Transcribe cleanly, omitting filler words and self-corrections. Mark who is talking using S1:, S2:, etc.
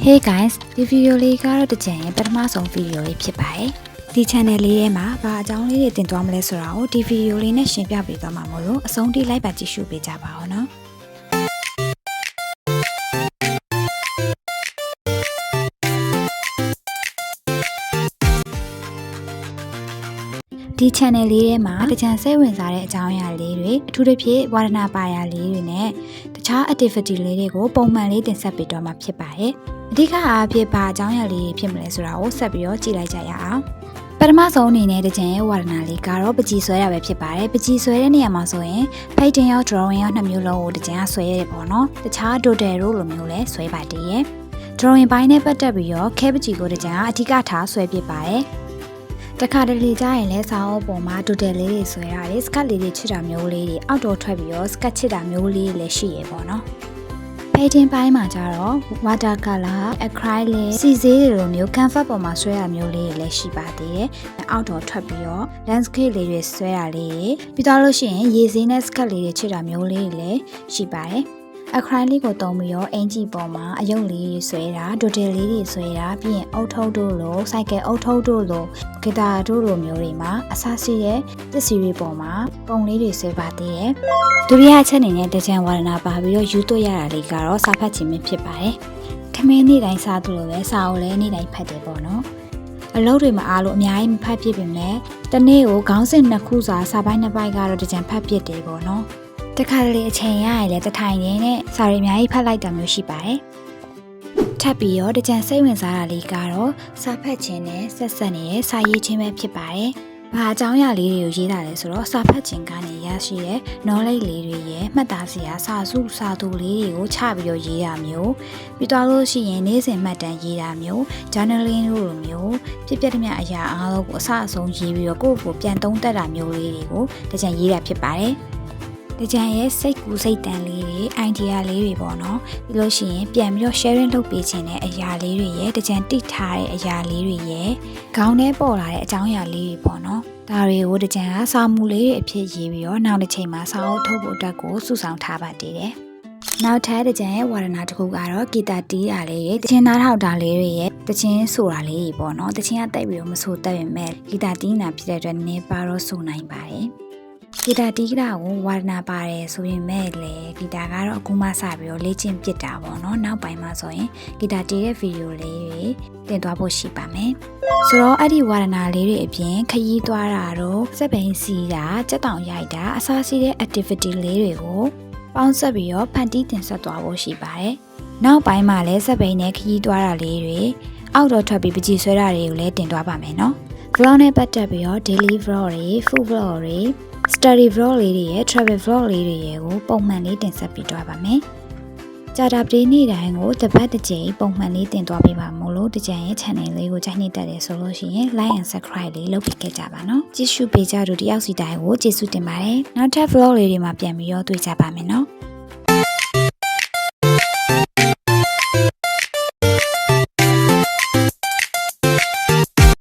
S1: Hey guys ဒီဗီဒီယိုလေးကတော့တကြံရဲ့ပထမဆုံးဗီဒီယိုလေးဖြစ်ပါတယ်ဒီ channel လေးထဲမှာဘာအကြောင်းလေးတွေတင်သွားမလဲဆိုတာကိုဒီဗီဒီယိုလေးနဲ့ရှင်းပြပေးသွားမှာမို့လို့အဆုံးထိလိုက်ပါကြည့်ရှုပေးကြပါဦးနော်ဒီ channel လေးထဲမှာတကြံစိတ်ဝင်စားတဲ့အကြောင်းအရာလေးတွေအထူးသဖြင့်ဝါဒနာပါရာလေးတွေနဲ့တခြား activity လေးတွေကိုပုံမှန်လေးတင်ဆက်ပေးတော့မှာဖြစ်ပါတယ်အဓိကအားဖြင့်ဘာအကြောင်းအရာလေးဖြစ်မလဲဆိုတာကိုဆက်ပြီးတော့ကြည့်လိုက်ကြရအောင်ပထမဆုံးအနေနဲ့တကြံရဲ့ဝါဒနာလေးကတော့ပကြီးဆွဲတာပဲဖြစ်ပါတယ်ပကြီးဆွဲတဲ့နေရာမှာဆိုရင် painting ရော drawing ရောနှစ်မျိုးလုံးကိုတကြံကဆွဲရတယ်ပေါ့နော်တခြား doodle တို့လိုမျိုးလည်းဆွဲပါတည်းရဲ့ drawing ပိုင်းနဲ့ပတ်သက်ပြီးတော့ခဲပကြီးကိုတကြံကအဓိကထားဆွဲပြပါတယ်တခါတလေကြာရင်လည်းစာအုပ်ပေါ်မှာဒူတယ်လေးတွေဆွဲရတယ်စကတ်လေးတွေချစ်တာမျိုးလေးတွေအောက်တော်ထွက်ပြီးတော့စကတ်ချစ်တာမျိုးလေးတွေလည်းရှိရပေါ့နော် painting ပိုင်းမှာကျတော့ water color acrylic စီစေးတွေလိုမျိုး canvas ပေါ်မှာဆွဲတာမျိုးလေးတွေလည်းရှိပါသေးတယ်အောက်တော်ထွက်ပြီးတော့ landscape လေးတွေဆွဲတာလေးပြီးတော့လို့ရှိရင်ရေစင်းနဲ့စကတ်လေးတွေချစ်တာမျိုးလေးတွေလည်းရှိပါတယ်acrylic ကိုသုံးပြီးတော့အင်ဂျီပေါ်မှာအယုတ်လေးတွေဆွဲတာဒိုတယ်လေးတွေဆွဲတာပြီးရင်အုတ်ထုပ်တို့လိုစိုက်ကယ်အုတ်ထုပ်တို့လိုဂီတာတို့လိုမျိုးတွေမှာအဆရှိတဲ့ပစ္စည်းတွေပေါ်မှာပုံလေးတွေဆွဲပါသေးတယ်ဒုတိယအချက်အနေနဲ့တကြံဝါဒနာပါပြီးတော့ယူသွရတာလေးကတော့စာဖတ်ခြင်းပဲဖြစ်ပါတယ်ခမင်းနေ့တိုင်းစားသလိုပဲစာအုပ်လည်းနေ့တိုင်းဖတ်တယ်ပေါ့နော်အလုပ်တွေမှာအားလို့အများကြီးမဖတ်ဖြစ်ပေမဲ့တနေ့ကိုခေါင်းစဉ်2ခုစာပိုင်း2ပိုင်းကတော့တကြံဖတ်ဖြစ်တယ်ပေါ့နော်တခါတလေအချိန်ရရင်လည်းတထိုင်ရင်းနဲ့စာရီအများကြီးဖတ်လိုက်တာမျိုးရှိပါတယ်။ထပ်ပြီးတော့တကြံစိတ်ဝင်စားတာလေးကတော့စာဖတ်ခြင်းနဲ့ဆက်ဆက်နေတဲ့စာရေးခြင်းပဲဖြစ်ပါတယ်။ဘာအကြောင်းအရာလေးတွေကိုရေးတာလဲဆိုတော့စာဖတ်ခြင်းကနေရရှိတဲ့ knowledge လေးတွေရဲ့မှတ်သားစရာစာစုစာသူလေးတွေကိုချပြီးတော့ရေးတာမျိုးပြီးတော့လို့ရှိရင်နေ့စဉ်မှတ်တမ်းရေးတာမျိုး journaling တို့လိုမျိုးဖြစ်ပျက်တဲ့များအရာအားလုံးကိုအစအဆုံးရေးပြီးတော့ကိုယ့်ကိုယ်ပြန်သုံးသပ်တာမျိုးလေးတွေကိုတကြံရေးတာဖြစ်ပါတယ်။တကြံရဲ့စိတ်ကူးစိတ်တန်လေးတွေ idea လေးတွေပေါ့နော်ပြီးလို့ရှိရင်ပြန်ပြီးတော့ sharing လုပ်ပေးခြင်းတဲ့အရာလေးတွေရဲ့တကြံတိထားတဲ့အရာလေးတွေရဲ့ခေါင်းထဲပေါ်လာတဲ့အကြောင်းအရာလေးတွေပေါ့နော်ဒါတွေကိုတကြံကစာမူလေးတွေအဖြစ်ရေးပြီးတော့နောက်တစ်ချိန်မှာစာအုပ်ထုတ်ဖို့အတွက်ကိုစုဆောင်ထားပါတည်တယ်နောက်ထပ်တကြံရဲ့ဝါဒနာတစ်ခုကတော့ဂီတာတီးတာလေးရဲ့တခြင်းနားထောင်တာလေးတွေရဲ့တခြင်းဆိုတာလေးတွေပေါ့နော်တခြင်းကတိုက်ပြီးတော့မဆိုတတ်ပေမဲ့ဂီတာတီးနာဖြစ်တဲ့အတွက်နည်းပါတော့ဆိုနိုင်ပါတယ်ဂီတာတီးတာကိုဝါဒနာပါတယ်ဆိုရင်မဲ့လေဂီတာကတော့အခုမှစပြီးတော့လေ့ကျင့်ပြစ်တာပေါ့နော်နောက်ပိုင်းမှာဆိုရင်ဂီတာတီးတဲ့ဗီဒီယိုလေးတွေတင်သွားဖို့ရှိပါမယ်ဆိုတော့အဲ့ဒီဝါဒနာလေးတွေအပြင်ခရီးသွားတာတော့စက်ပိန်စီတာစက်တောင်ရိုက်တာအစားစီးတဲ့ activity လေးတွေကိုပေါင်းဆက်ပြီးတော့ဖန်တီးတင်ဆက်သွားဖို့ရှိပါတယ်နောက်ပိုင်းမှာလည်းစက်ပိန်နဲ့ခရီးသွားတာလေးတွေအောက်တော့ထွက်ပြီးပကြီးဆွဲတာတွေကိုလည်းတင်သွားပါမယ်နော် vlog နဲ့ပတ်သက်ပြီးတော့ daily vlog တွေ food vlog တွေstudy vlog လေးတွေရဲ့ travel vlog လေးတွေရဲ့ကိုပုံမှန်လေးတင်ဆက်ပေးသွားပါမယ်။ကြာတာပတေးနေ့တိုင်းကိုတစ်ပတ်တစ်ကြိမ်ပုံမှန်လေးတင်သွားပေးပါမို့လို့တကြံရဲ့ channel လေးကိုကြိုက်နေတတ်တယ်ဆိုလို့ရှိရင် like and subscribe လေးလုပ်ပေးခဲ့ကြပါနော်။ကြည့်ရှုပေးကြသူတယောက်စီတိုင်းကိုကျေးဇူးတင်ပါတယ်။နောက်ထပ် vlog လေးတွေမှာပြန်ပြီးတော့တွေ့ကြပါမယ်နော်။